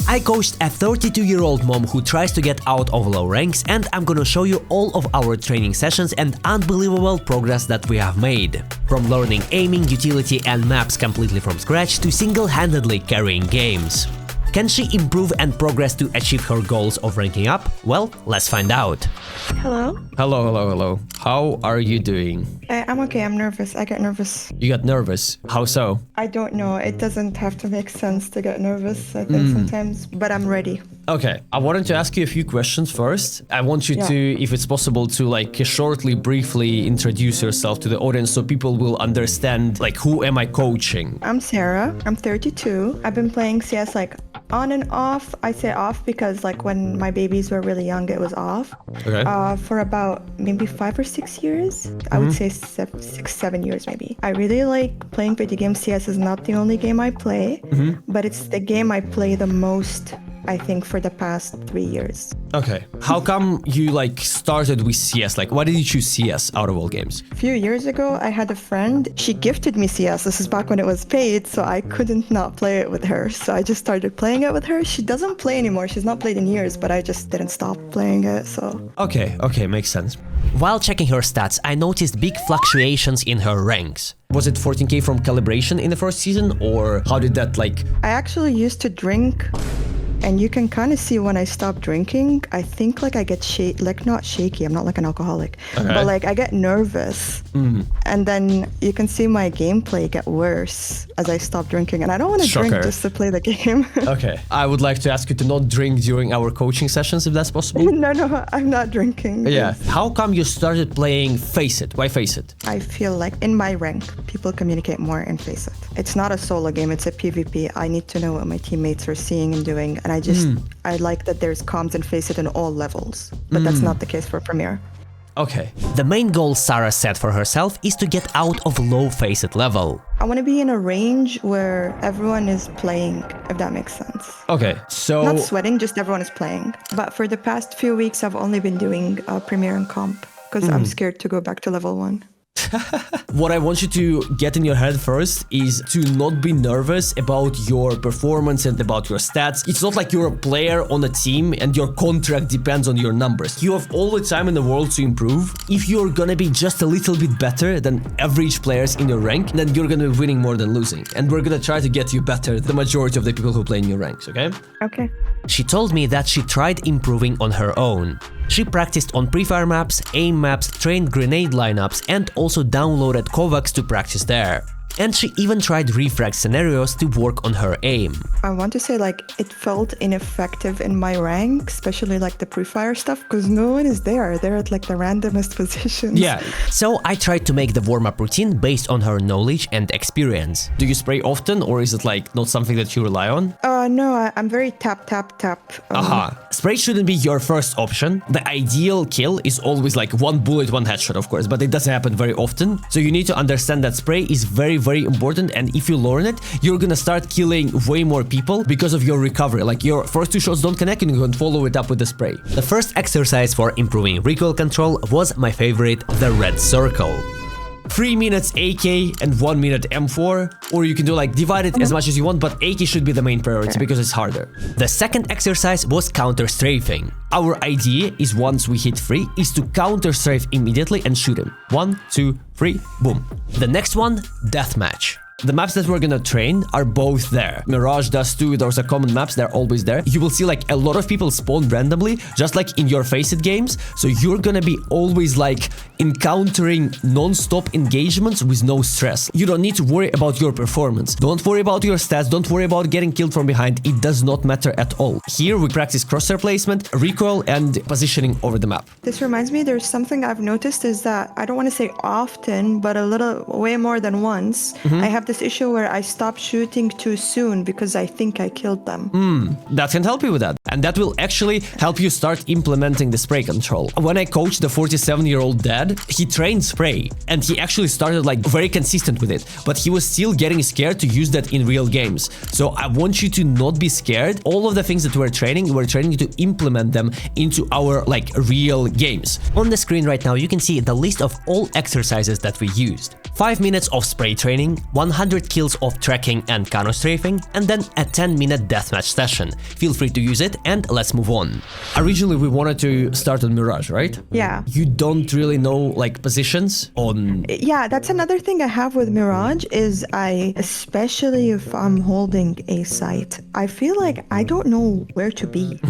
I coached a 32-year-old mom who tries to get out of low ranks, and I'm gonna show you all of our training sessions and unbelievable progress that we have made. From learning aiming, utility and maps completely from scratch to single-handedly carrying games. Can she improve and progress to achieve her goals of ranking up? Well, let's find out. Hello? Hello. How are you doing? I'm okay, I'm nervous. I get nervous. You got nervous? How so? I don't know. It doesn't have to make sense to get nervous, I think sometimes, but I'm ready. Okay, I wanted to ask you a few questions first. I want you to, if it's possible, to like shortly, briefly introduce yourself to the audience so people will understand like who am I coaching. I'm Sarah. I'm 32. I've been playing CS like on and off. I say off because like when my babies were really young, it was off. Okay. For about maybe 5 or 6 years. I would say 7 years maybe. I really like playing video games. CS is not the only game I play, but it's the game I play the most, I think, for the past 3 years. Okay. How come you like started with CS? Like, why did you choose CS out of all games? A few years ago, I had a friend. She gifted me CS. This is back when it was paid, so I couldn't not play it with her. So I just started playing it with her. She doesn't play anymore. She's not played in years, but I just didn't stop playing it, so... Okay, makes sense. While checking her stats, I noticed big fluctuations in her ranks. Was it 14k from calibration in the first season, or how did that like... I actually used to drink, and you can kind of see when I stop drinking, I think like I get like not shaky, I'm not like an alcoholic, but like I get nervous. And then you can see my gameplay get worse as I stop drinking, and I don't want to drink just to play the game. Okay, I would like to ask you to not drink during our coaching sessions if that's possible. No, I'm not drinking. Yeah. How come you started playing Face It? Why Face It? I feel like in my rank, people communicate more in Face It. It's not a solo game, it's a PvP. I need to know what my teammates are seeing and doing, and I like that there's comms and Face It in all levels, but that's not the case for Premier. Okay. The main goal Sarah set for herself is to get out of low Face It level. I want to be in a range where everyone is playing, if that makes sense. Okay, so... Not sweating, just everyone is playing. But for the past few weeks, I've only been doing Premier and Comp, because I'm scared to go back to level 1. What I want you to get in your head first is to not be nervous about your performance and about your stats. It's not like you're a player on a team and your contract depends on your numbers. You have all the time in the world to improve. If you're gonna be just a little bit better than average players in your rank, then you're gonna be winning more than losing. And we're gonna try to get you better, the majority of the people who play in your ranks, okay? Okay. She told me that she tried improving on her own. She practiced on pre-fire maps, aim maps, trained grenade lineups, and also downloaded Kovacs to practice there. And she even tried refrag scenarios to work on her aim. I want to say like it felt ineffective in my rank, especially like the pre-fire stuff, because no one is there. They're at like the randomest positions. Yeah. So I tried to make the warm-up routine based on her knowledge and experience. Do you spray often, or is it like not something that you rely on? No, I'm very tap. Spray shouldn't be your first option. The ideal kill is always like one bullet, one headshot, of course, but it doesn't happen very often. So you need to understand that spray is very important, and if you learn it, you're gonna start killing way more people because of your recovery. Like your first 2 shots don't connect and you can follow it up with the spray. The first exercise for improving recoil control was my favorite, the red circle. 3 minutes AK and 1 minute M4, or you can do like divide it as much as you want, but AK should be the main priority because it's harder. The second exercise was counter strafing. Our idea is once we hit 3 is to counter strafe immediately and shoot him. 1, 2, 3, boom. The next one, deathmatch. The maps that we're gonna train are both there. Mirage does too, those are common maps, they're always there. You will see like a lot of people spawn randomly, just like in your Face It games. So you're gonna be always like encountering non-stop engagements with no stress. You don't need to worry about your performance. Don't worry about your stats, don't worry about getting killed from behind. It does not matter at all. Here we practice crosshair placement, recoil, and positioning over the map. This reminds me, there's something I've noticed is that I don't want to say often, but a little way more than once, I have this issue where I stop shooting too soon because I think I killed them. That can help you with that. And that will actually help you start implementing the spray control. When I coached the 47-year-old dad, he trained spray and he actually started like very consistent with it, but he was still getting scared to use that in real games. So I want you to not be scared. All of the things that we're training to implement them into our like real games. On the screen right now, you can see the list of all exercises that we used. 5 minutes of spray training, 100 kills of tracking and counter-strafing, and then a 10-minute deathmatch session. Feel free to use it, and let's move on. Originally, we wanted to start on Mirage, right? Yeah. You don't really know, like, positions on... Yeah, that's another thing I have with Mirage is especially if I'm holding a site, I feel like I don't know where to be.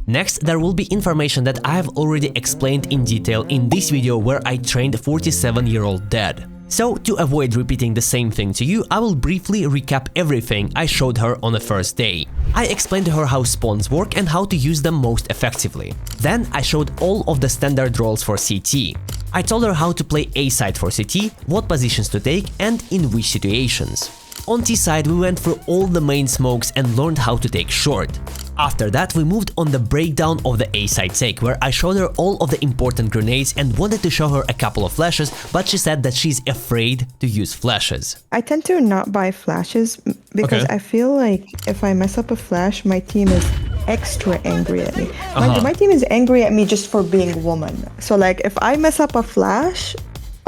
Next, there will be information that I have already explained in detail in this video where I trained a 47-year-old dad. So, to avoid repeating the same thing to you, I will briefly recap everything I showed her on the first day. I explained to her how spawns work and how to use them most effectively. Then, I showed all of the standard roles for CT. I told her how to play A side for CT, what positions to take, and in which situations. On T side, we went through all the main smokes and learned how to take short. After that, we moved on the breakdown of the A side take, where I showed her all of the important grenades and wanted to show her a couple of flashes, but she said that she's afraid to use flashes. I tend to not buy flashes because I feel like if I mess up a flash, my team is extra angry at me. My team is angry at me just for being a woman. So like if I mess up a flash,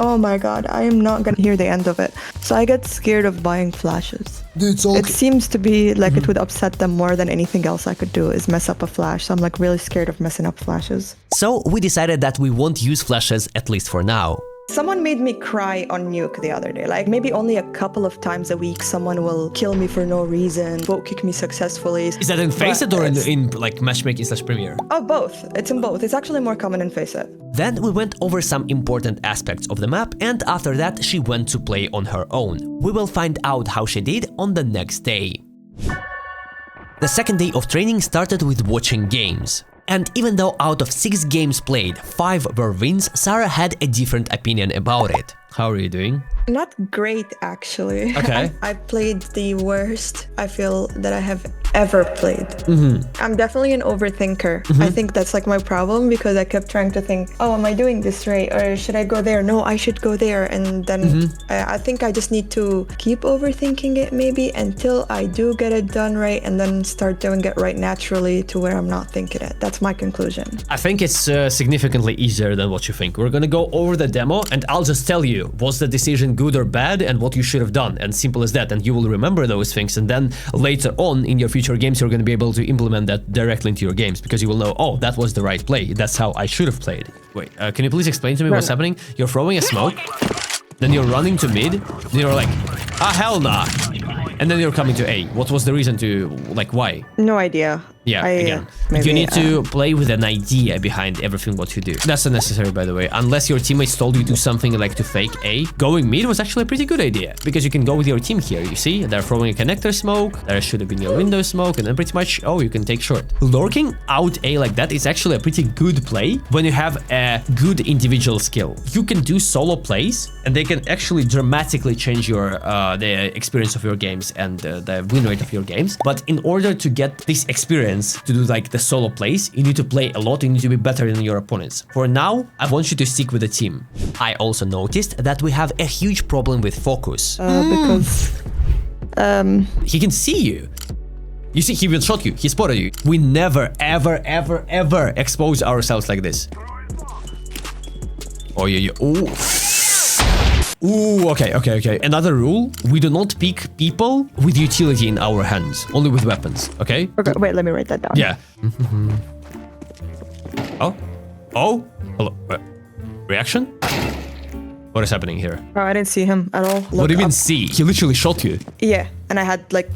oh my god, I am not gonna hear the end of it. So I get scared of buying flashes. It seems to be like it would upset them more than anything else I could do is mess up a flash. So I'm like really scared of messing up flashes. So we decided that we won't use flashes, at least for now. Someone made me cry on Nuke the other day. Like maybe only a couple of times a week someone will kill me for no reason, vote kick me successfully. Is that in Faceit or in like matchmaking/Premier? Oh, both. It's in both. It's actually more common in Faceit. Then we went over some important aspects of the map, and after that she went to play on her own. We will find out how she did on the next day. The second day of training started with watching games. And even though out of 6 games played, 5 were wins, Sarah had a different opinion about it. How are you doing? Not great, actually. Okay. I played the worst I feel that I have ever played. I'm definitely an overthinker. I think that's like my problem because I kept trying to think, oh, am I doing this right? Or should I go there? No, I should go there. And then I think I just need to keep overthinking it maybe until I do get it done right and then start doing it right naturally to where I'm not thinking it. That's my conclusion. I think it's significantly easier than what you think. We're gonna go over the demo and I'll just tell you, was the decision good or bad and what you should have done, and simple as that, and you will remember those things, and then later on in your future games you're going to be able to implement that directly into your games because you will know, oh, that was the right play, that's how I should have played. Wait, can you please explain to me what's happening? You're throwing a smoke, then you're running to mid, then you're like, ah, hell nah, and then you're coming to A. What was the reason to, like, why? No idea. Yeah, again, you need to play with an idea behind everything what you do. That's unnecessary, by the way. Unless your teammates told you to do something like to fake A, going mid was actually a pretty good idea. Because you can go with your team here, you see? They're throwing a connector smoke, there should have been your window smoke, and then pretty much, oh, you can take short. Lurking out A like that is actually a pretty good play when you have a good individual skill. You can do solo plays, and they can actually dramatically change your the experience of your games and the win rate of your games. But in order to get this experience, to do like the solo plays, you need to play a lot, you need to be better than your opponents. For now, I want you to stick with the team. I also noticed that we have a huge problem with focus. Because... He can see you. You see, he will shot you, he spotted you. We never, ever, ever, ever expose ourselves like this. Oh, yeah, yeah. Ooh. Ooh, okay. Another rule, we do not pick people with utility in our hands, only with weapons, okay? Okay, wait, let me write that down. Yeah. Oh? Hello. Reaction? What is happening here? Oh, I didn't see him at all. What do you mean see? He literally shot you. Yeah, and I had like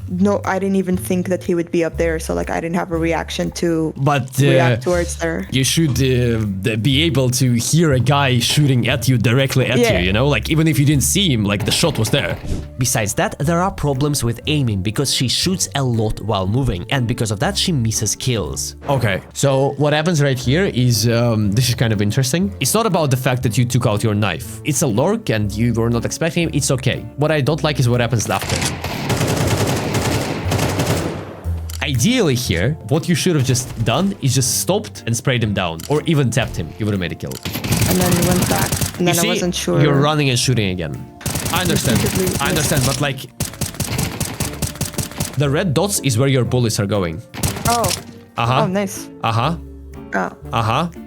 I didn't even think that he would be up there, so like I didn't have a reaction to react towards there. You should be able to hear a guy shooting at you directly at you, you know? Like even if you didn't see him, like the shot was there. Besides that, there are problems with aiming because she shoots a lot while moving, and because of that she misses kills. Okay, so what happens right here is, this is kind of interesting. It's not about the fact that you took out your knife. It's a lurk and you were not expecting him, it's okay. What I don't like is what happens after. Ideally here, what you should have just done is just stopped and sprayed him down, or even tapped him, you would have made a kill. And then went back, and then I wasn't sure. You're running and shooting again. I understand, but like... The red dots is where your bullets are going. Oh. Oh, nice.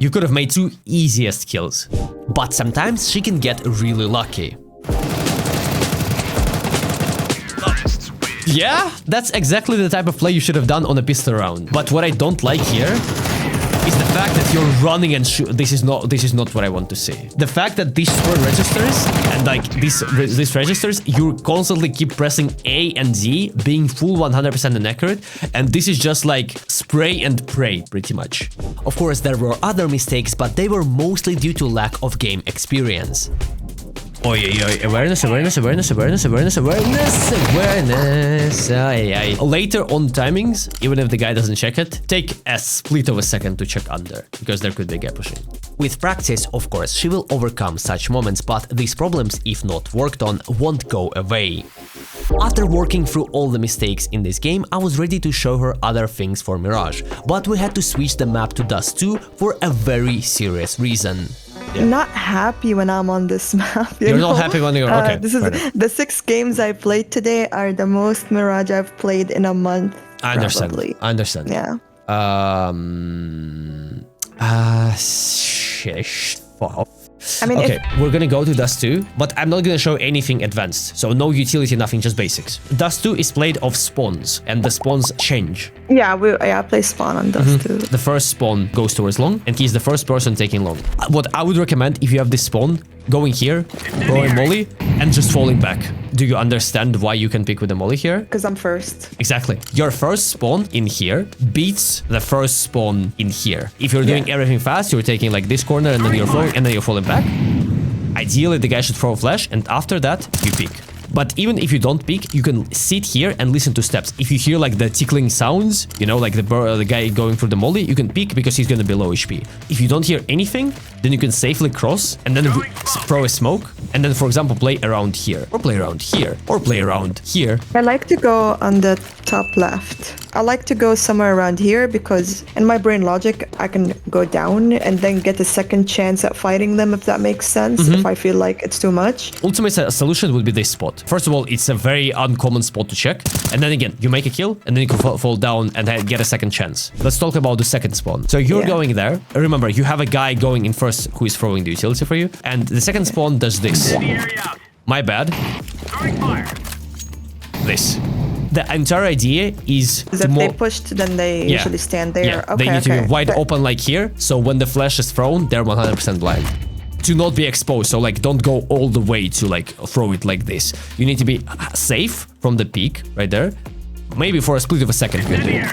You could have made 2 easiest kills. But sometimes she can get really lucky. Yeah, that's exactly the type of play you should have done on a pistol round. But what I don't like here is the fact that you're running and shoot. This is not what I want to see. The fact that these four registers and like these registers, you constantly keep pressing A and Z, being full 100% inaccurate, and this is just like spray and pray pretty much. Of course, there were other mistakes, but they were mostly due to lack of game experience. Oi, awareness. Later on timings, even if the guy doesn't check it, take a split of a second to check under, because there could be gap pushing. With practice, of course, she will overcome such moments, but these problems, if not worked on, won't go away. After working through all the mistakes in this game, I was ready to show her other things for Mirage, but we had to switch the map to Dust 2 for a very serious reason. Yeah. Not happy when I'm on this map. You're not happy when you're okay. This is the 6 games I played today are the most Mirage I've played in a month. I understand. Probably. I understand. Yeah. I mean, okay, we're gonna go to Dust 2, but I'm not gonna show anything advanced, so no utility, nothing, just basics. Dust 2 is played of spawns, and the spawns change. Yeah, I play spawn on Dust 2. The first spawn goes towards long, and he's the first person taking long. What I would recommend, if you have this spawn, going here, throwing molly, and just falling back. Do you understand why you can pick with the molly here? Because I'm first. Exactly. Your first spawn in here beats the first spawn in here. If you're doing everything fast, you're taking like this corner and then you're throwing and then you're falling back. Ideally, the guy should throw a flash, and after that, you pick. But even if you don't peek, you can sit here and listen to steps. If you hear like the tickling sounds, you know, like the guy going through the molly, you can peek because he's gonna be low HP. If you don't hear anything, then you can safely cross and then throw a smoke. And then, for example, play around here, or play around here, or play around here. I like to go on the top left. I like to go somewhere around here because in my brain logic, I can go down and then get a second chance at fighting them, if that makes sense, if I feel like it's too much. Ultimate solution would be this spot. First of all, it's a very uncommon spot to check. And then again, you make a kill, and then you can fall down and get a second chance. Let's talk about the second spawn. So you're going there. Remember, you have a guy going in first who is throwing the utility for you. And the second spawn does this. My bad. This. The entire idea is if they pushed, then they usually stand there. Yeah, okay, they need to be wide open like here. So when the flash is thrown, they're 100% blind. To not be exposed, so like don't go all the way to like throw it like this. You need to be safe from the peak right there. Maybe for a split of a second you can do it.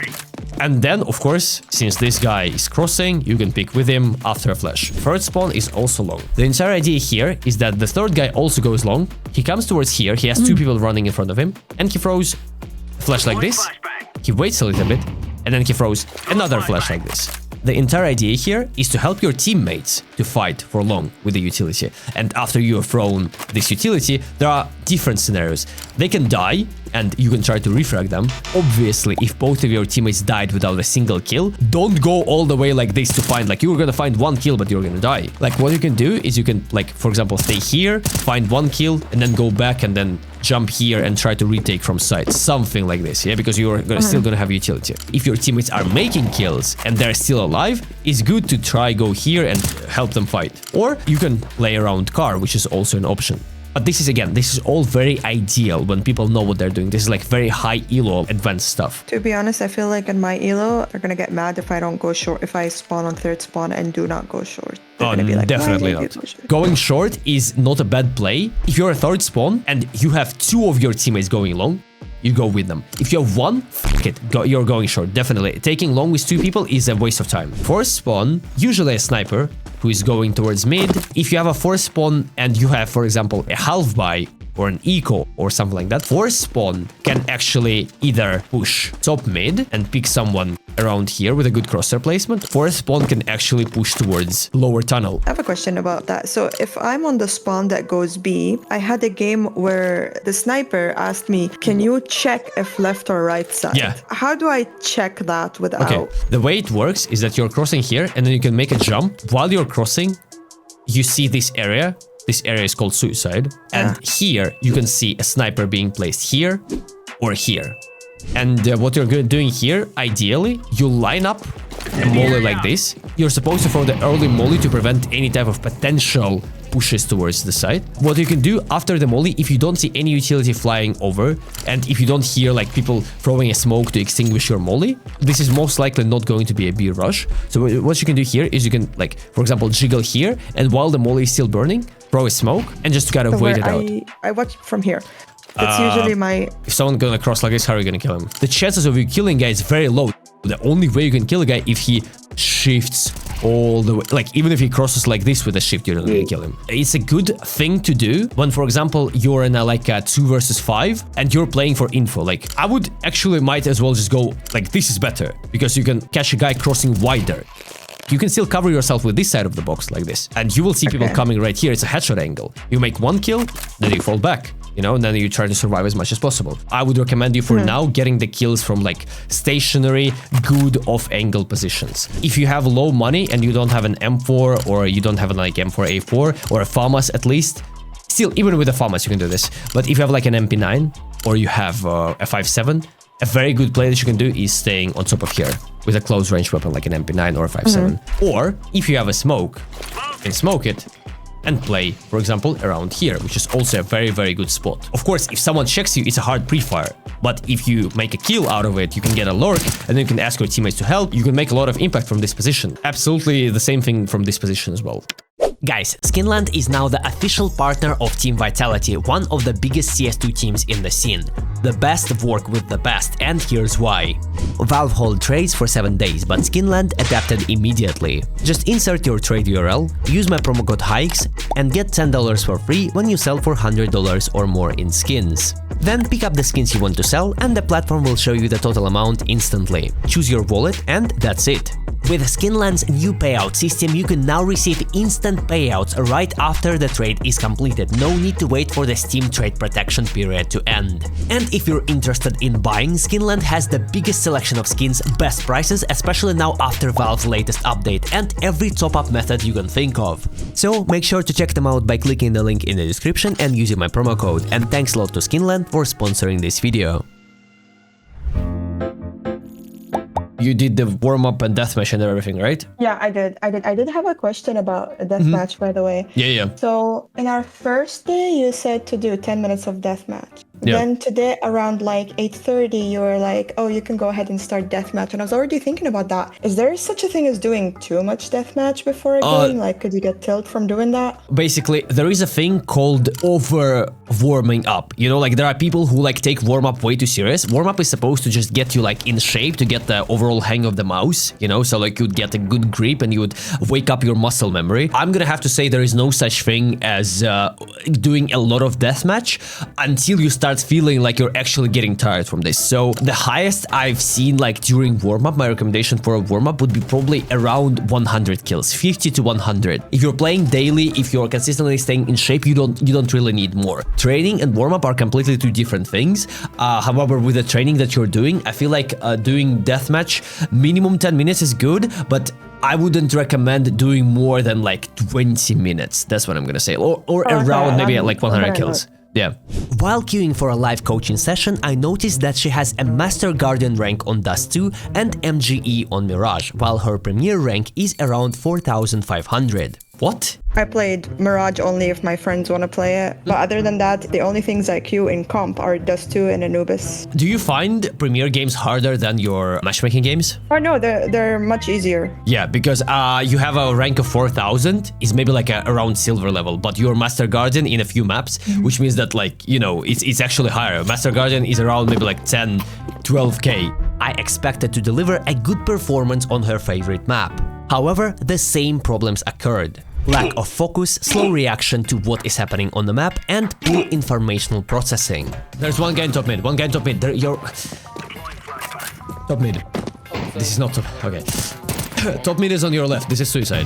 And then, of course, since this guy is crossing, you can pick with him after a flash. Third spawn is also long. The entire idea here is that the third guy also goes long. He comes towards here, he has 2 people running in front of him, and he throws a flash like this. He waits a little bit, and then he throws another flash like this. The entire idea here is to help your teammates to fight for long with the utility. And after you have thrown this utility, there are different scenarios. They can die, and you can try to refrag them. Obviously, if both of your teammates died without a single kill, don't go all the way like this to find, like, you're gonna find 1 kill, but you're gonna die. Like, what you can do is you can, like, for example, stay here, find 1 kill, and then go back and then jump here and try to retake from side. Something like this, yeah? Because you're still gonna have utility. If your teammates are making kills and they're still alive, it's good to try go here and help them fight. Or you can play around car, which is also an option. But this is all very ideal when people know what they're doing. This is like very high elo advanced stuff. To be honest, I feel like in my elo, they're gonna get mad if I don't go short, if I spawn on third spawn and do not go short. Oh, like, definitely not. Going short is not a bad play. If you're a third spawn and you have 2 of your teammates going long, you go with them. If you have 1, fuck it, you're going short, definitely. Taking long with 2 people is a waste of time. Fourth spawn, usually a sniper who is going towards mid. If you have a 4th spawn and you have, for example, a half buy or an eco or something like that, 4th spawn can actually either push top mid and pick someone around here with a good crosshair placement. 4th spawn can actually push towards lower tunnel. I have a question about that. So if I'm on the spawn that goes B, I had a game where the sniper asked me, can you check if left or right side? Yeah. How do I check that without? Okay, the way it works is that you're crossing here and then you can make a jump. While you're crossing, you see this area. This area is called suicide. And here you can see a sniper being placed here or here. And what you're doing here, ideally, you line up a molly like this, you're supposed to throw the early molly to prevent any type of potential pushes towards the side. What you can do after the molly, if you don't see any utility flying over, and if you don't hear like people throwing a smoke to extinguish your molly, this is most likely not going to be a B rush. So what you can do here is you can, like, for example, jiggle here, and while the molly is still burning, throw a smoke and just kind of wait it out. I watch from here. That's usually my... If someone's gonna cross like this, how are you gonna kill him? The chances of you killing a guy is very low. The only way you can kill a guy if he shifts all the way. Like, even if he crosses like this with a shift, you're not gonna kill him. It's a good thing to do when, for example, you're in a 2 versus 5 and you're playing for info. Like, I would actually might as well just go like this is better, because you can catch a guy crossing wider. You can still cover yourself with this side of the box like this, and you will see people coming right here. It's a headshot angle. You make one kill, then you fall back, you know, and then you try to survive as much as possible. I would recommend you for now getting the kills from like stationary, good off-angle positions. If you have low money and you don't have an M4, or you don't have an like M4A4 or a FAMAS at least, still, even with a FAMAS you can do this. But if you have like an MP9 or you have a 5.7, a very good play that you can do is staying on top of here with a close range weapon like an MP9 or a 5.7. Or if you have a smoke, you can smoke it and play, for example, around here, which is also a very, very good spot. Of course, if someone checks you, it's a hard pre-fire. But if you make a kill out of it, you can get a lurk, and then you can ask your teammates to help. You can make a lot of impact from this position. Absolutely the same thing from this position as well. Guys, Skinland is now the official partner of Team Vitality, one of the biggest CS2 teams in the scene. The best work with the best, and here's why. Valve hold trades for 7 days, but Skinland adapted immediately. Just insert your trade URL, use my promo code HaiX, and get $10 for free when you sell for $100 or more in skins. Then pick up the skins you want to sell, and the platform will show you the total amount instantly. Choose your wallet, and that's it. With Skinland's new payout system, you can now receive instant payouts right after the trade is completed. No need to wait for the Steam trade protection period to end. And if you're interested in buying, Skinland has the biggest selection of skins, best prices, especially now after Valve's latest update, and every top-up method you can think of. So make sure to check them out by clicking the link in the description and using my promo code. And thanks a lot to Skinland for sponsoring this video. You did the warm-up and deathmatch and everything, right? Yeah, I did. I did have a question about a deathmatch, by the way. Yeah. So in our first day, you said to do 10 minutes of deathmatch. Yeah. Then today around like 8:30, you were like, oh, you can go ahead and start deathmatch. And I was already thinking about that. Is there such a thing as doing too much deathmatch before a game? Like, could you get tilt from doing that? Basically, there is a thing called over-warming up. You know, like there are people who like take warm-up way too serious. Warm-up is supposed to just get you like in shape, to get the overall hang of the mouse, you know, so like you'd get a good grip and you would wake up your muscle memory. I'm gonna have to say there is no such thing as doing a lot of deathmatch until you start feeling like you're actually getting tired from this. So the highest I've seen like during warm-up, my recommendation for a warm-up would be probably around 100 kills, 50 to 100. If you're playing daily, if you're consistently staying in shape, you don't really need more. Training and warm-up are completely two different things. However, with the training that you're doing, I feel like doing deathmatch, minimum 10 minutes is good, but I wouldn't recommend doing more than like 20 minutes. That's what I'm gonna say. Or around maybe at like 100 kills. Yeah. While queuing for a live coaching session, I noticed that she has a Master Guardian rank on Dust 2 and MGE on Mirage, while her Premier rank is around 4,500. What? I played Mirage only if my friends want to play it. But other than that, the only things I queue in comp are Dust 2 and Anubis. Do you find Premier games harder than your matchmaking games? Oh no, they're much easier. Yeah, because you have a rank of 4,000, is maybe like around silver level, but you're Master Guardian in a few maps, which means that like, you know, it's actually higher. Master Guardian is around maybe like 10, 12k. I expected to deliver a good performance on her favorite map. However, the same problems occurred. Lack of focus, slow reaction to what is happening on the map, and poor informational processing. There's one guy in top mid, There, you're... Top mid. This is not top... Okay. Top mid is on your left, this is suicide.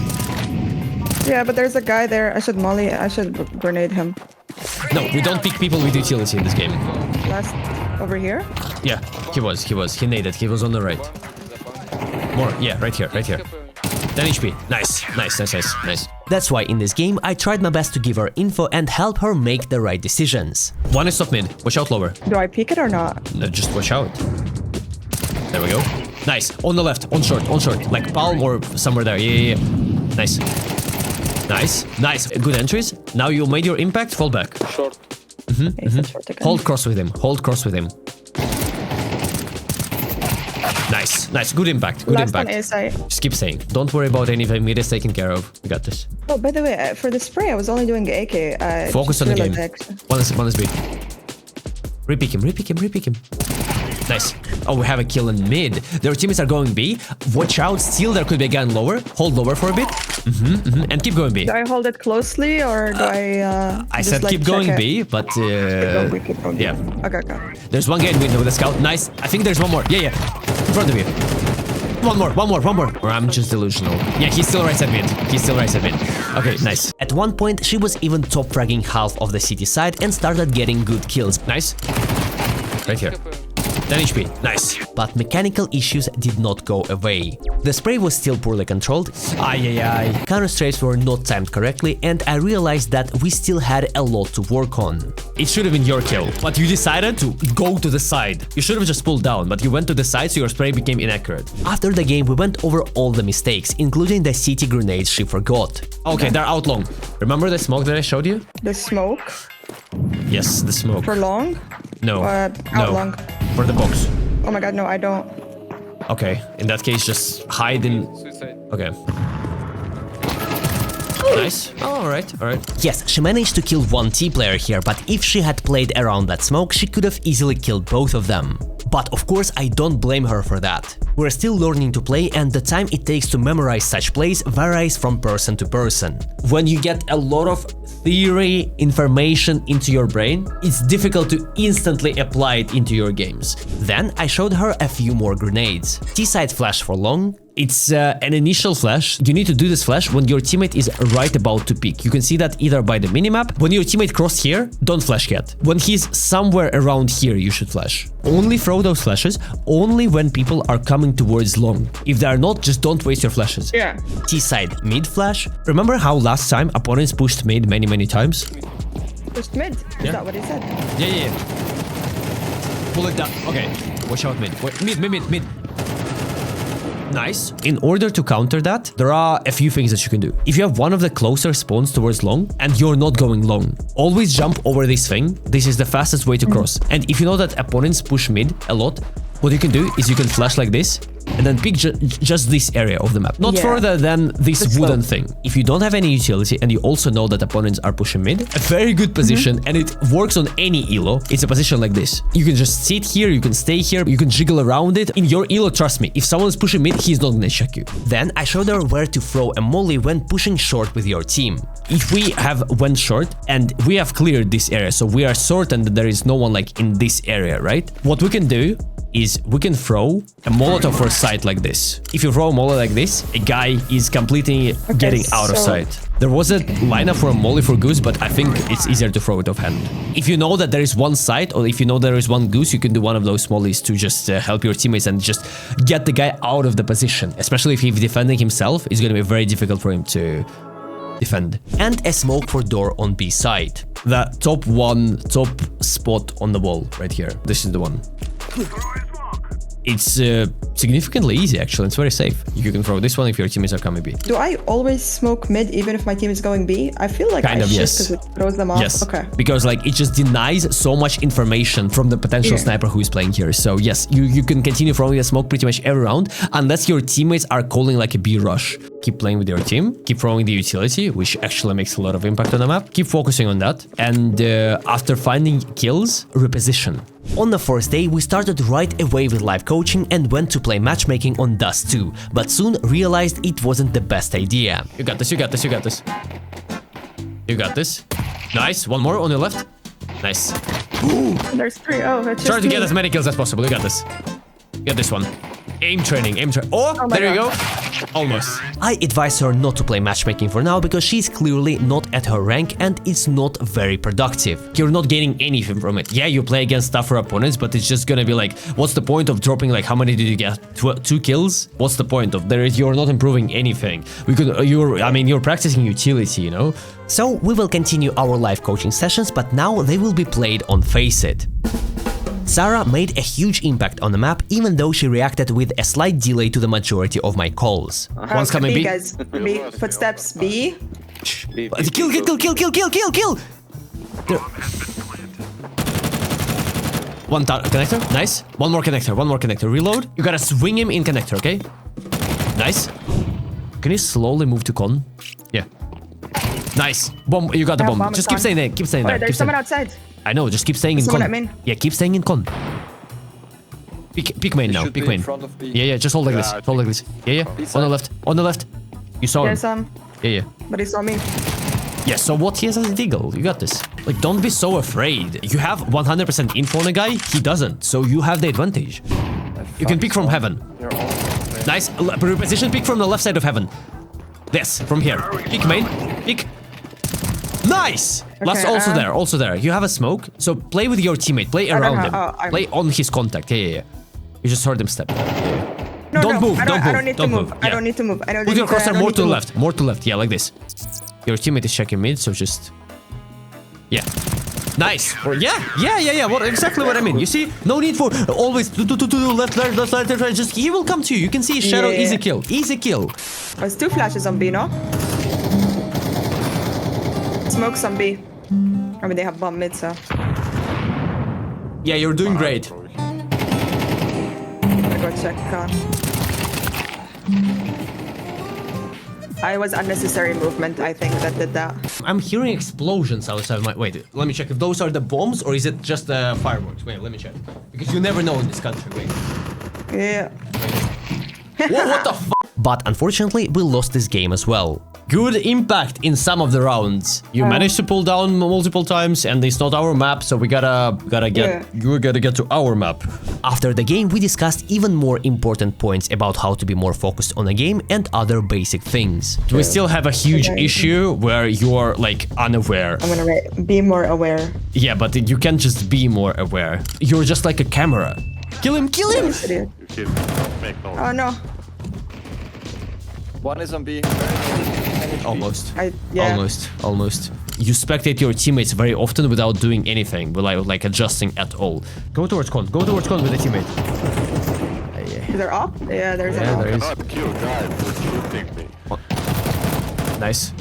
Yeah, but there's a guy there. I should grenade him. No, we don't pick people with utility in this game. Last... over here? Yeah, he was. He naded, he was on the right. More, yeah, right here. 10 HP. Nice. That's why in this game I tried my best to give her info and help her make the right decisions. One is top mid. Watch out lower. Do I peek it or not? No, just watch out. There we go. Nice. On the left. On short. On short. Like palm or somewhere there. Yeah. Nice. Nice. Good entries. Now you made your impact. Fall back. Short. Hold cross with him. Nice. Good impact. Last one is Just keep saying. Don't worry about anything. Mid is taken care of. We got this. Oh, by the way, for the spray, I was only doing AK. Focus on the game. One is B. Repick him. Nice. Oh, we have a kill in mid. Their teammates are going B. Watch out. Still, there could be a gun lower. Hold lower for a bit. And keep going B. Do I hold it closely or do I said keep going B, but keep going. yeah. Okay. There's one guy in window with a scout. Nice. I think there's one more. Yeah. In front of you. One more. Or I'm just delusional. Yeah, he's still right at mid. Okay, nice. At one point, she was even top fragging half of the city side and started getting good kills. Nice. Right here. 10 HP, nice. But mechanical issues did not go away. The spray was still poorly controlled. Counter strafes were not timed correctly, and I realized that we still had a lot to work on. It should have been your kill, but you decided to go to the side. You should have just pulled down, but you went to the side, so your spray became inaccurate. After the game, we went over all the mistakes, including the city grenades she forgot. Okay, they're out long. Remember the smoke that I showed you? The smoke? Yes, the smoke. For long? No. Out long. For the box. Oh my god, no, I don't. Okay, in that case, just hide in... Okay. Nice. Oh, alright. Yes, she managed to kill one T-player here, but if she had played around that smoke, she could have easily killed both of them. But of course, I don't blame her for that. We're still learning to play, and the time it takes to memorize such plays varies from person to person. When you get a lot of theory information into your brain, it's difficult to instantly apply it into your games. Then I showed her a few more grenades. T-side flash for long. It's an initial flash. You need to do this flash when your teammate is right about to peek. You can see that either by the minimap. When your teammate crossed here, don't flash yet. When he's somewhere around here, you should flash. Only throw those flashes only when people are coming towards long. If they are not, just don't waste your flashes. Yeah. T-side mid flash. Remember how last time opponents pushed mid many times? Pushed mid? Is that what he said? Yeah. Pull it down. Okay. Watch out mid. Mid. Nice. In order to counter that, there are a few things that you can do. If you have one of the closer spawns towards long and you're not going long, always jump over this thing. This is the fastest way to cross. And if you know that opponents push mid a lot, what you can do is you can flash like this and then pick just this area of the map. Not further than this wooden thing. If you don't have any utility and you also know that opponents are pushing mid, a very good position, and it works on any elo, it's a position like this. You can just sit here, you can stay here, you can jiggle around it. In your elo, trust me, if someone's pushing mid, he's not gonna check you. Then I showed her where to throw a molly when pushing short with your team. If we have went short and we have cleared this area, so we are certain that there is no one like in this area, right? What we can do is we can throw a Molotov for sight like this. If you throw a Molly like this, a guy is completely getting out of sight. There was a lineup for a Molly for Goose, but I think it's easier to throw it offhand. If you know that there is one sight, or if you know there is one Goose, you can do one of those Mollies to just help your teammates and just get the guy out of the position. Especially if he's defending himself, it's going to be very difficult for him to defend. And a smoke for door on B side. The top spot on the wall right here. This is the one. It's significantly easy, actually. It's very safe. You can throw this one if your teammates are coming B. Do I always smoke mid even if my team is going B? I feel like kind I of, should, yes. because it throws them off. Yes. Okay. Because like it just denies so much information from the potential sniper who is playing here. So yes, you can continue throwing the smoke pretty much every round unless your teammates are calling like a B rush. Keep playing with your team. Keep throwing the utility, which actually makes a lot of impact on the map. Keep focusing on that. And after finding kills, reposition. On the first day, we started right away with live coaching and went to play matchmaking on Dust 2, but soon realized it wasn't the best idea. You got this. Nice. One more on your left. Nice. There's 3. Oh, it's Try just to me. get as many kills as possible. You got this. Get this one. Aim training. Oh, there you go. Almost. I advise her not to play matchmaking for now because she's clearly not at her rank and it's not very productive. You're not gaining anything from it. Yeah, you play against tougher opponents, but it's just gonna be like, what's the point of dropping, like, how many did you get? 2 kills? What's the point of you're not improving anything. You're practicing utility, you know? So we will continue our live coaching sessions, but now they will be played on Face It. Sarah made a huge impact on the map, even though she reacted with a slight delay to the majority of my calls. One's coming B. Guys. B. Footsteps B. Kill! There. One connector, nice. One more connector. Reload. You gotta swing him in connector, okay? Nice. Can you slowly move to con? Yeah. Nice. Bomb. You got the bomb. Just keep staying there. Keep staying there. There's someone outside. I know. Just keep staying in con. Yeah, keep staying in con. Pick main now. Pick main. Yeah. Just hold like this. Hold like this. Yeah. On the left. You saw him. There's some. Yeah. But he saw me. Yeah, so what? He has a deagle. You got this. Like, don't be so afraid. You have 100% info on a guy. He doesn't. So you have the advantage. You can pick from heaven. Nice. Reposition pick from the left side of heaven. This, from here. Pick main. Pick. Nice! Okay, Last also there. You have a smoke, so play with your teammate. Play around him. Play on his contact. Yeah. You just heard him step. No, don't move. I don't need to move. Yeah. I don't need to move. Put your crosshair more to the left. More to the left. Yeah, like this. Your teammate is checking mid, so just... Yeah. Nice. Or yeah. What exactly what I mean. You see, no need for always left, right. Just he will come to you. You can see shadow. Yeah. Easy kill. There's 2 flashes on B, no? Smokes on B. I mean, they have bomb mid, so. Yeah, you're doing great. I go check con. I was unnecessary movement, I think, that did that. I'm hearing explosions outside my... Wait, let me check if those are the bombs or is it just the fireworks. Wait, let me check. Because you never know in this country. Wait. Yeah. What the f***? But unfortunately, we lost this game as well. Good impact in some of the rounds. You managed to pull down multiple times, and it's not our map, so we gotta get to our map. After the game, we discussed even more important points about how to be more focused on the game and other basic things. We still have a huge issue where you're like unaware. I'm gonna write, be more aware. Yeah, but you can't just be more aware. You're just like a camera. Kill him! Oh no. One is on B. Almost. Almost. You spectate your teammates very often without doing anything, without like adjusting at all. Go towards con with a teammate. They're up? Yeah, there's there an is. Not kill guy who's shooting me. Nice.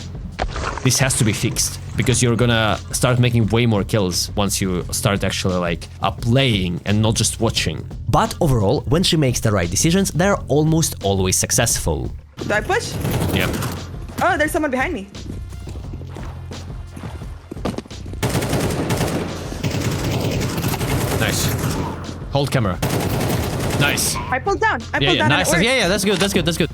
This has to be fixed because you're gonna start making way more kills once you start actually like playing and not just watching. But overall, when she makes the right decisions, they're almost always successful. Do I push? Yeah. Oh, there's someone behind me. Nice. Hold camera. Nice. I pulled down. I pulled down. Nice. Yeah, that's good.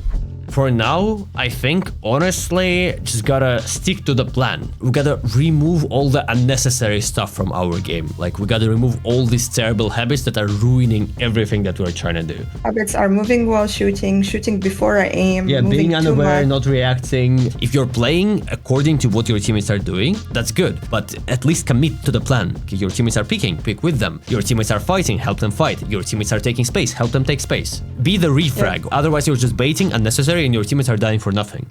For now, I think, honestly, just gotta stick to the plan. We gotta remove all the unnecessary stuff from our game. Like, we gotta remove all these terrible habits that are ruining everything that we're trying to do. Habits are moving while shooting before I aim. Yeah, being unaware, not reacting. If you're playing according to what your teammates are doing, that's good. But at least commit to the plan. Okay, your teammates are picking, pick with them. Your teammates are fighting, help them fight. Your teammates are taking space, help them take space. Be the refrag. Yeah. Otherwise, you're just baiting unnecessary and your teammates are dying for nothing.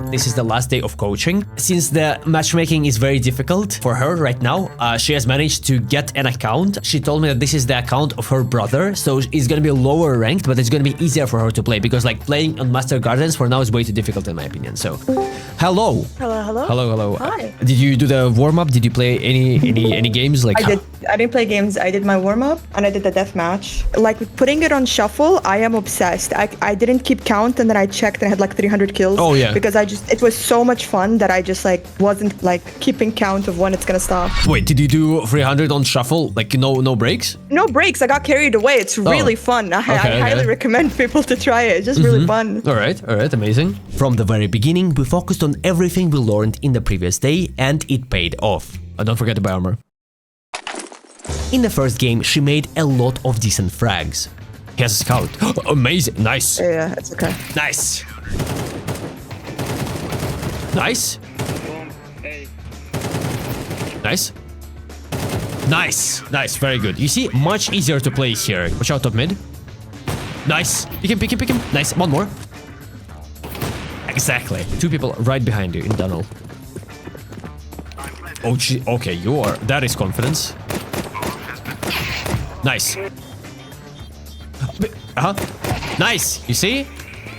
This is the last day of coaching. Since the matchmaking is very difficult for her right now, she has managed to get an account. She told me that this is the account of her brother, so it's gonna be lower ranked, but it's gonna be easier for her to play because like playing on Master Gardens for now is way too difficult in my opinion. So, hello. Hello. Hi. Did you do the warm up? Did you play any games? Like I did. I didn't play games. I did my warm up and I did the death match. Like putting it on shuffle, I am obsessed. I didn't keep count and then I checked and I had like 300 kills. Oh yeah. Because it was so much fun that I just like wasn't like keeping count of when it's gonna stop. Wait, did you do 300 on shuffle? Like no breaks? No breaks. I got carried away. It's really fun. I highly recommend people to try it. It's just really fun. All right, amazing. From the very beginning, we focused on everything we learned in the previous day, and it paid off. Don't forget to buy armor. In the first game, she made a lot of decent frags. He has a scout. Amazing. Nice. Yeah, it's okay. Nice. Nice. Nice. Very good. You see, much easier to play here. Watch out top mid. Nice. Pick him. Nice. One more. Exactly. 2 people right behind you in tunnel. Oh, gee. Okay, that is confidence. Nice. Nice. You see?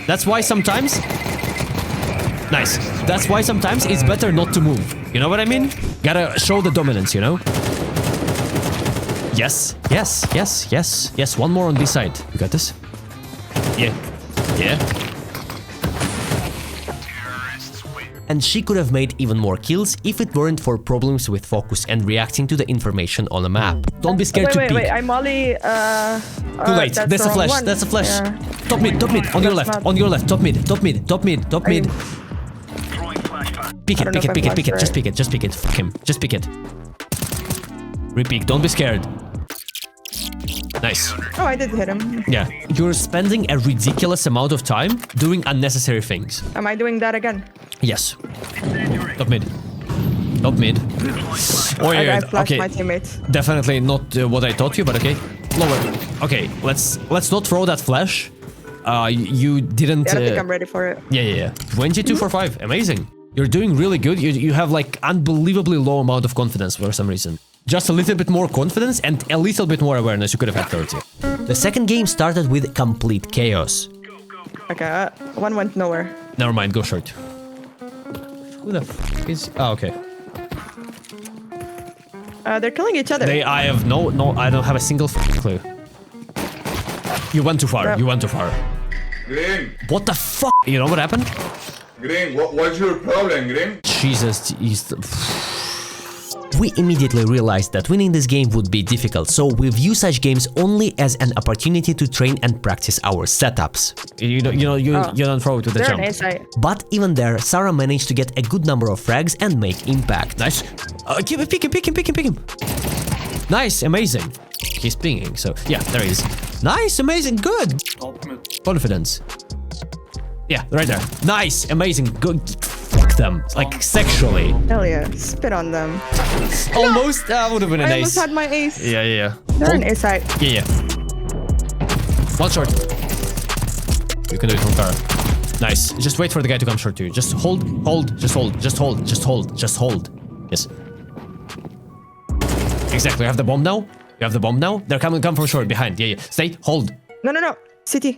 That's why sometimes... Nice. That's why sometimes it's better not to move. You know what I mean? Gotta show the dominance, you know? Yes. Yes. Yes. Yes. Yes. One more on this side. You got this? Yeah. Yeah. And she could have made even more kills if it weren't for problems with focus and reacting to the information on a map. Don't be scared to peek. Wait, I'm Molly. Too late. That's a flash. That's a flash. Yeah. Top mid, on your left, on your left. Top mid. Top mid. Pick it, just pick it. Fuck him. Just pick it. Repeat, don't be scared. Nice. Oh, I did hit him. Yeah. You're spending a ridiculous amount of time doing unnecessary things. Am I doing that again? Yes. Top mid. Oh yeah, I flashed okay. my teammates. Definitely not what I taught you, but okay. Lower. Okay, let's not throw that flash. You didn't... Yeah, I don't think I'm ready for it. Yeah. 22 for 5. Amazing. You're doing really good. You have like unbelievably low amount of confidence for some reason. Just a little bit more confidence and a little bit more awareness. You could have had 30. The second game started with complete chaos. Okay, one went nowhere. Never mind, go short. Who the f is... Oh, okay. They're killing each other. I have no, I don't have a single clue. You went too far. Yeah. You went too far. Green, What the fuck? You know what happened? Green, what's your problem, Green? Jesus, we immediately realized that winning this game would be difficult, so we view such games only as an opportunity to train and practice our setups. You don't throw it with the They're jump. an A-site. But even there, Sarah managed to get a good number of frags and make impact. Nice. Pick him. Nice, amazing. He's pinging, so yeah, there he is. Nice, amazing, good. Confidence. Yeah, right there. Nice, amazing, good. Fuck them, like sexually. Hell yeah, spit on them. Almost, would have been an I ace. almost had my ace. Yeah. They're an A-site. Yeah. One short. You can do it from far. Nice. Just wait for the guy to come short to you. Just hold, just hold. Yes. Exactly. You have the bomb now? They're coming, come from short, behind. Yeah. Stay, hold. No. CT.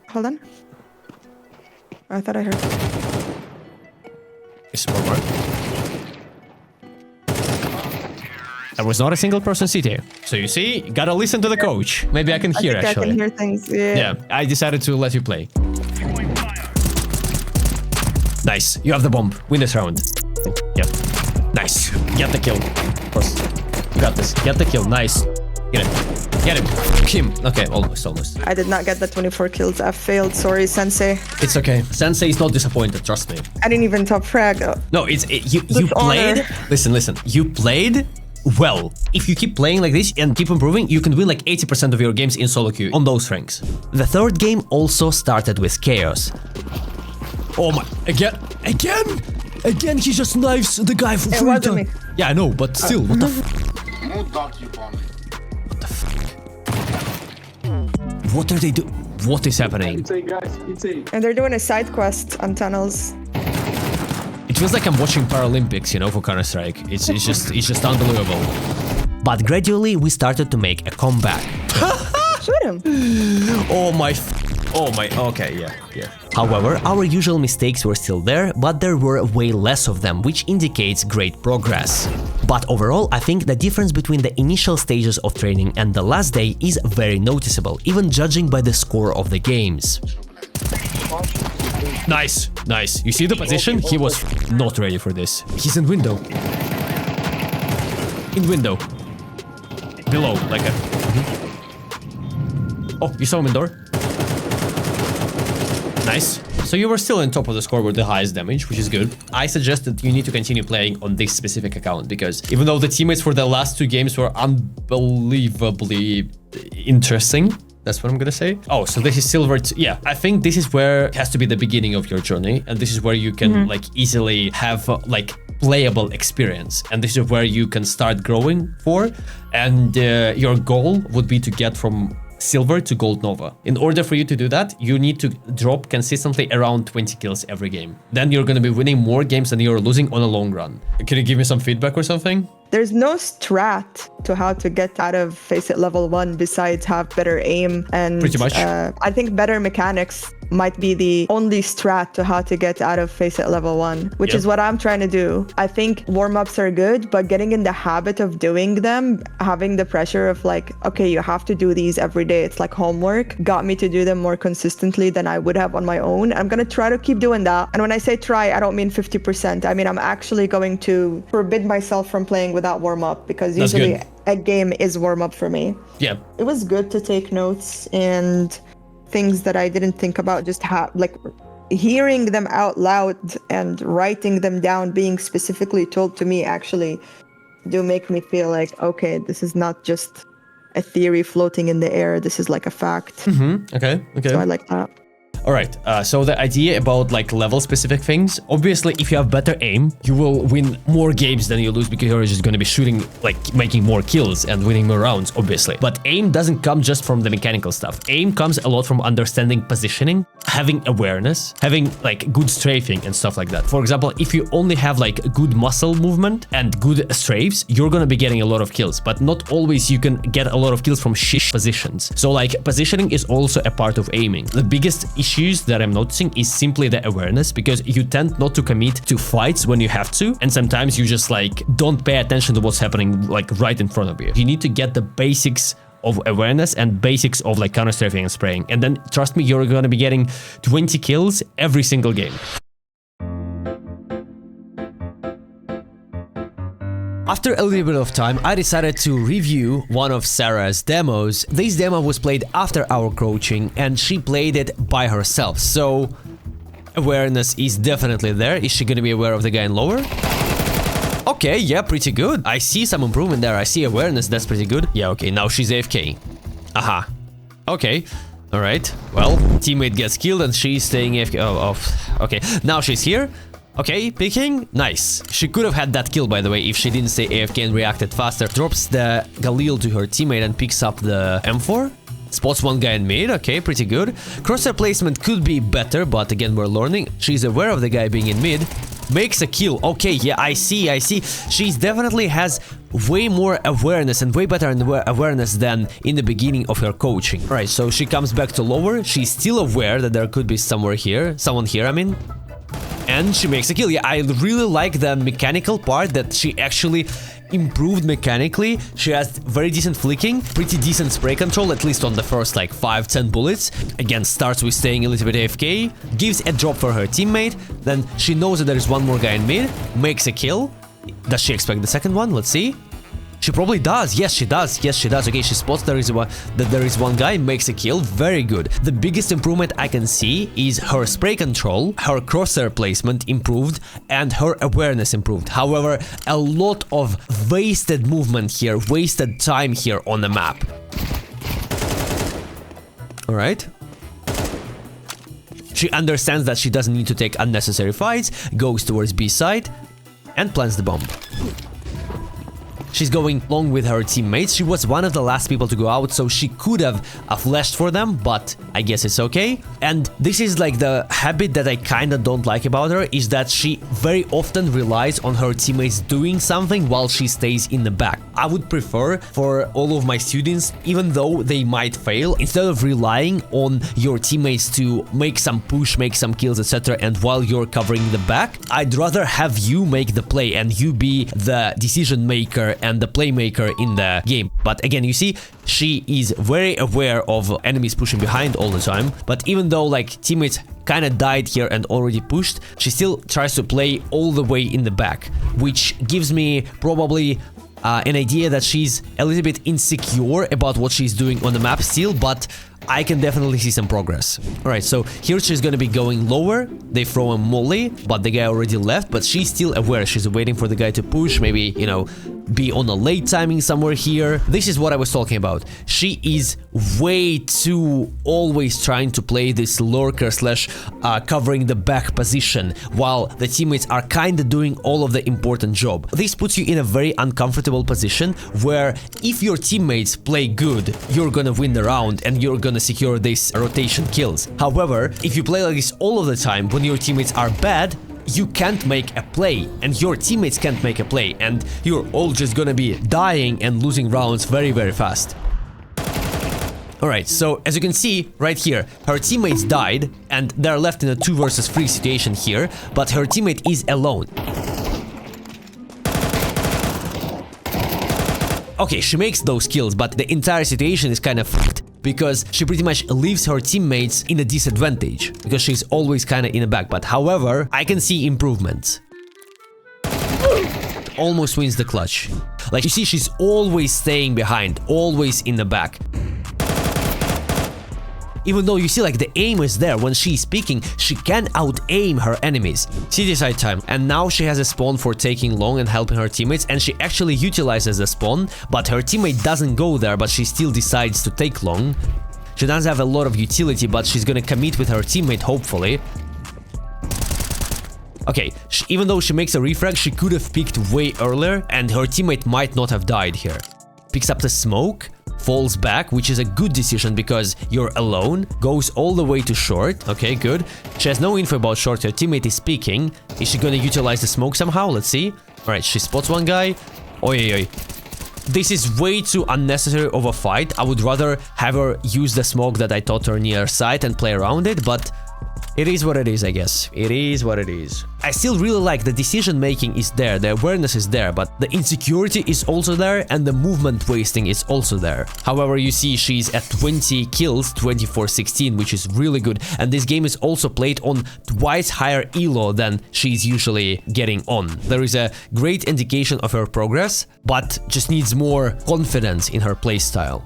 Hold on. I thought I heard. It's more. There was not a single person CT. So you see, you gotta listen to the coach. Maybe I can hear actually. I can hear things, yeah. Yeah, I decided to let you play. Nice, you have the bomb. Win this round. Yep. Nice. Get the kill. Of course. You got this. Get the kill. Nice. Get him. Him. Okay, almost. I did not get the 24 kills. I failed. Sorry, Sensei. It's okay. Sensei is not disappointed, trust me. I didn't even top frag. No, you played. Honor. Listen. You played well. If you keep playing like this and keep improving, you can win like 80% of your games in solo queue on those ranks. The third game also started with chaos. Oh my! Again! He just knives the guy for free time. Me. Yeah, I know, but still, what the f? What are they doing? What is happening? And they're doing a side quest on tunnels. It feels like I'm watching Paralympics, for Counter-Strike. It's just unbelievable. But gradually, we started to make a comeback. Shoot him. Oh my. Okay, yeah. However, our usual mistakes were still there, but there were way less of them, which indicates great progress. But overall, I think the difference between the initial stages of training and the last day is very noticeable, even judging by the score of the games. Nice. You see the position? He was not ready for this. He's in window. Below, like a... Oh, you saw him in door? Nice. So you were still on top of the score with the highest damage, which is good. I suggest that you need to continue playing on this specific account, because even though the teammates for the last 2 games were unbelievably interesting, that's what I'm gonna say. Oh, so this is silver. Yeah, I think this is where it has to be the beginning of your journey, and this is where you can like easily have like playable experience, and this is where you can start growing for. And your goal would be to get from silver to gold nova. In order for you to do that, you need to drop consistently around 20 kills every game. Then you're going to be winning more games than you're losing on a long run. Can you give me some feedback or something? There's no strat to how to get out of Face It level 1 besides have better aim and pretty much. I think better mechanics might be the only strat to how to get out of Face It level 1, which is what I'm trying to do. I think warm-ups are good, but getting in the habit of doing them, having the pressure of like, okay, you have to do these every day, it's like homework, got me to do them more consistently than I would have on my own. I'm gonna try to keep doing that. And when I say try, I don't mean 50%. I mean, I'm actually going to forbid myself from playing without warm-up, because usually a game is warm-up for me. Yeah. It was good to take notes and things that I didn't think about, just like hearing them out loud and writing them down, being specifically told to me, actually do make me feel like, okay, this is not just a theory floating in the air, this is like a fact. Okay. So I like that. All right, so the idea about like level specific things, obviously if you have better aim, you will win more games than you lose, because you're just going to be shooting, like making more kills and winning more rounds, obviously. But aim doesn't come just from the mechanical stuff. Aim comes a lot from understanding positioning, having awareness, having like good strafing and stuff like that. For example, if you only have like good muscle movement and good strafes, you're going to be getting a lot of kills, but not always you can get a lot of kills from shit positions. So like positioning is also a part of aiming. The biggest issue that I'm noticing is simply the awareness, because you tend not to commit to fights when you have to, and sometimes you just like don't pay attention to what's happening like right in front of you. You need to get the basics of awareness and basics of like counter strafing and spraying, and then trust me, you're gonna be getting 20 kills every single game. After a little bit of time, I decided to review one of Sarah's demos. This demo was played after our coaching, and she played it by herself, so awareness is definitely there. Is she gonna be aware of the guy in lower? Okay, yeah, pretty good. I see some improvement there. I see awareness, that's pretty good. Yeah, okay, now she's AFK. Aha. Okay. Alright. Well, teammate gets killed and she's staying AFK. Oh, okay. Now she's here. Okay, picking. Nice. She could have had that kill, by the way, if she didn't stay AFK and reacted faster. Drops the Galil to her teammate and picks up the M4. Spots one guy in mid. Okay, pretty good. Crosshair placement could be better, but again, we're learning. She's aware of the guy being in mid. Makes a kill. Okay, yeah, I see. She definitely has way more awareness and way better awareness than in the beginning of her coaching. Alright, so she comes back to lower. She's still aware that there could be someone here, I mean. And she makes a kill. Yeah, I really like the mechanical part, that she actually improved mechanically. She has very decent flicking, pretty decent spray control, at least on the first like 5-10 bullets. Again, starts with staying a little bit AFK, gives a drop for her teammate, then she knows that there is one more guy in mid, makes a kill. Does she expect the second one? Let's see. She probably does. Yes, she does. Okay, she spots there is one guy, makes a kill. Very good. The biggest improvement I can see is her spray control, her crosshair placement improved, and her awareness improved. However, a lot of wasted movement here, wasted time here on the map. All right. She understands that she doesn't need to take unnecessary fights, goes towards B side, and plants the bomb. She's going along with her teammates. She was one of the last people to go out, so she could have flashed for them, but I guess it's okay. And this is like the habit that I kinda don't like about her, is that she very often relies on her teammates doing something while she stays in the back. I would prefer for all of my students, even though they might fail, instead of relying on your teammates to make some push, make some kills, etc., and while you're covering the back, I'd rather have you make the play and you be the decision maker and the playmaker in the game. But again, you see, she is very aware of enemies pushing behind all the time, but even though like teammates kind of died here and already pushed, she still tries to play all the way in the back, which gives me probably an idea that she's a little bit insecure about what she's doing on the map still, but I can definitely see some progress. Alright, so here she's gonna be going lower. They throw a molly, but the guy already left, but she's still aware. She's waiting for the guy to push, maybe, you know, be on a late timing somewhere here. This is what I was talking about. She is way too always trying to play this lurker slash covering the back position while the teammates are kind of doing all of the important job. This puts you in a very uncomfortable position where if your teammates play good, you're gonna win the round and you're gonna secure these rotation kills. However, if you play like this all of the time when your teammates are bad, you can't make a play and your teammates can't make a play and you're all just gonna be dying and losing rounds very, very fast. Alright, so as you can see right here, her teammates died and they're left in a 2 versus 3 situation here, but her teammate is alone. Okay, she makes those kills, but the entire situation is kind of fucked because she pretty much leaves her teammates in a disadvantage because she's always kind of in the back. But however, I can see improvements. Almost wins the clutch. Like you see, she's always staying behind, always in the back. Even though you see like the aim is there, when she's peeking, she can out-aim her enemies. City side time, and now she has a spawn for taking long and helping her teammates, and she actually utilizes the spawn, but her teammate doesn't go there, but she still decides to take long. She doesn't have a lot of utility, but she's gonna commit with her teammate, hopefully. Okay, even though she makes a refrag, she could have peeked way earlier, and her teammate might not have died here. Picks up the smoke, falls back, which is a good decision because you're alone, goes all the way to short. Okay, good. She has no info about short, her teammate is peeking. Is she gonna utilize the smoke somehow? Let's see. Alright, she spots one guy. Oi, oi. This is way too unnecessary of a fight. I would rather have her use the smoke that I taught her near site and play around it, but it is what it is, I guess. It is what it is. I still really like the decision making is there, the awareness is there, but the insecurity is also there and the movement wasting is also there. However, you see she's at 20 kills, 24-16, which is really good. And this game is also played on twice higher elo than she's usually getting on. There is a great indication of her progress, but just needs more confidence in her playstyle.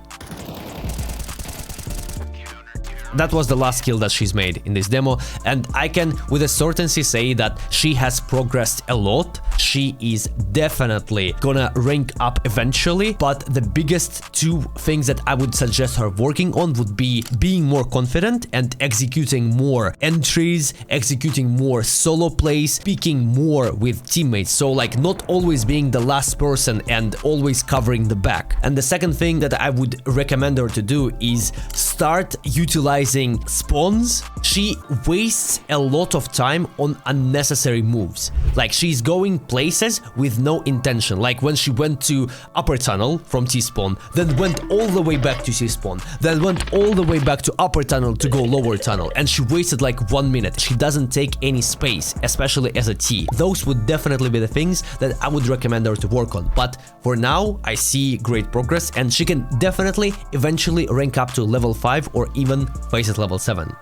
That was the last kill that she's made in this demo, and I can with a certainty say that she has progressed a lot. She is definitely gonna rank up eventually, but the biggest 2 things that I would suggest her working on would be being more confident and executing more entries, executing more solo plays, speaking more with teammates, so like not always being the last person and always covering the back. And the second thing that I would recommend her to do is start utilizing spawns. She wastes a lot of time on unnecessary moves. Like she's going places with no intention. Like when she went to upper tunnel from T-spawn, then went all the way back to C-spawn, then went all the way back to upper tunnel to go lower tunnel, and she wasted like 1 minute. She doesn't take any space, especially as a T. Those would definitely be the things that I would recommend her to work on. But for now, I see great progress and she can definitely eventually rank up to level 5 or even face at level 7.